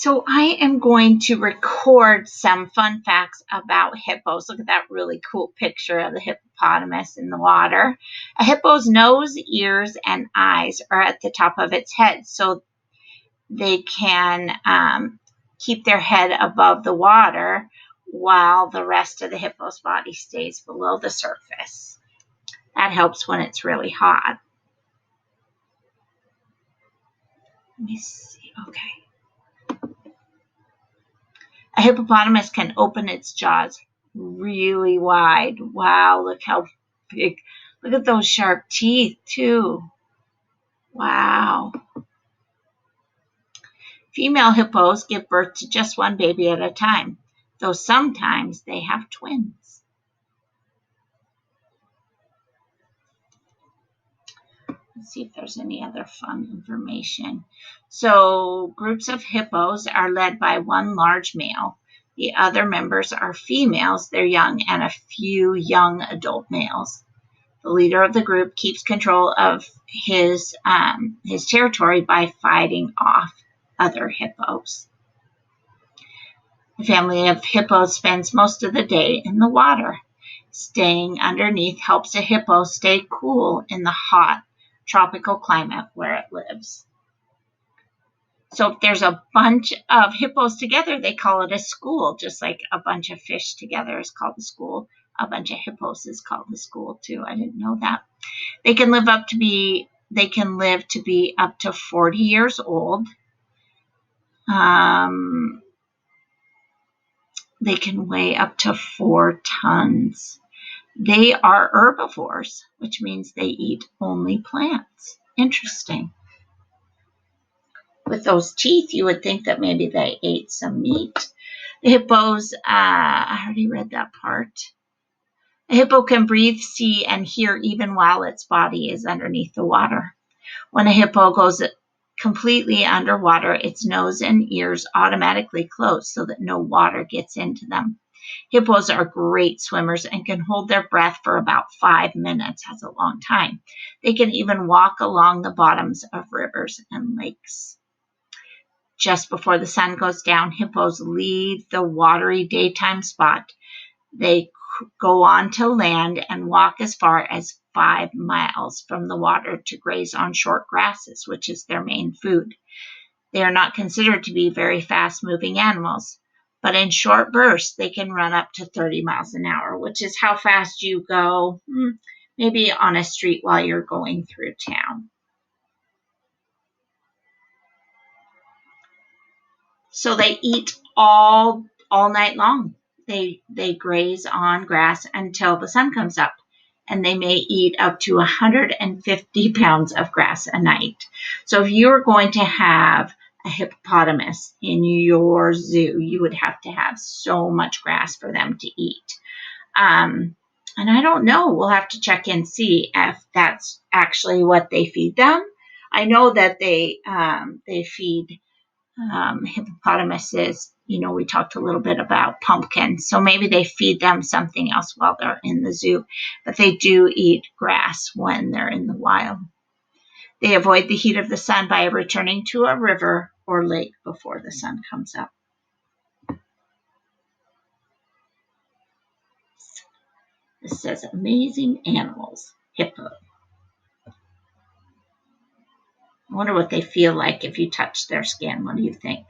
So I am going to record some fun facts about hippos. Look at that really cool picture of the hippopotamus in the water. A hippo's nose, ears, and eyes are at the top of its head, so they can keep their head above the water while the rest of the hippo's body stays below the surface. That helps when it's really hot. Let me see. Okay. A hippopotamus can open its jaws really wide. Wow, look how big. Look at those sharp teeth, too. Wow. Female hippos give birth to just one baby at a time, though sometimes they have twins. Let's see if there's any other fun information. So groups of hippos are led by one large male. The other members are females, they're young, and a few young adult males. The leader of the group keeps control of his territory by fighting off other hippos. The family of hippos spends most of the day in the water. Staying underneath helps a hippo stay cool in the hot tropical climate where it lives. So if there's a bunch of hippos together, they call it a school, just like a bunch of fish together is called a school. A bunch of hippos is called a school too. I didn't know that. They can live to be up to 40 years old. They can weigh up to 4 tons. They are herbivores, which means they eat only plants. Interesting. With those teeth, you would think that maybe they ate some meat. The hippos, I already read that part. A hippo can breathe, see, and hear even while its body is underneath the water. When a hippo goes completely underwater, its nose and ears automatically close so that no water gets into them. Hippos are great swimmers and can hold their breath for about 5 minutes. That's a long time. They can even walk along the bottoms of rivers and lakes. Just before the sun goes down, hippos leave the watery daytime spot. They go on to land and walk as far as 5 miles from the water to graze on short grasses, which is their main food. They are not considered to be very fast-moving animals, but in short bursts, they can run up to 30 miles an hour, which is how fast you go, maybe on a street while you're going through town. So they eat all night long. They graze on grass until the sun comes up, and they may eat up to 150 pounds of grass a night. So if you were going to have a hippopotamus in your zoo, you would have to have so much grass for them to eat. And I don't know. We'll have to check and see if that's actually what they feed them. I know that they feed hippopotamuses. We talked a little bit about pumpkins, so maybe they feed them something else while they're in the zoo, but they do eat grass when they're in the wild. They avoid the heat of the sun by returning to a river or lake before the sun comes up. This says amazing animals, hippo. I wonder what they feel like if you touch their skin. What do you think?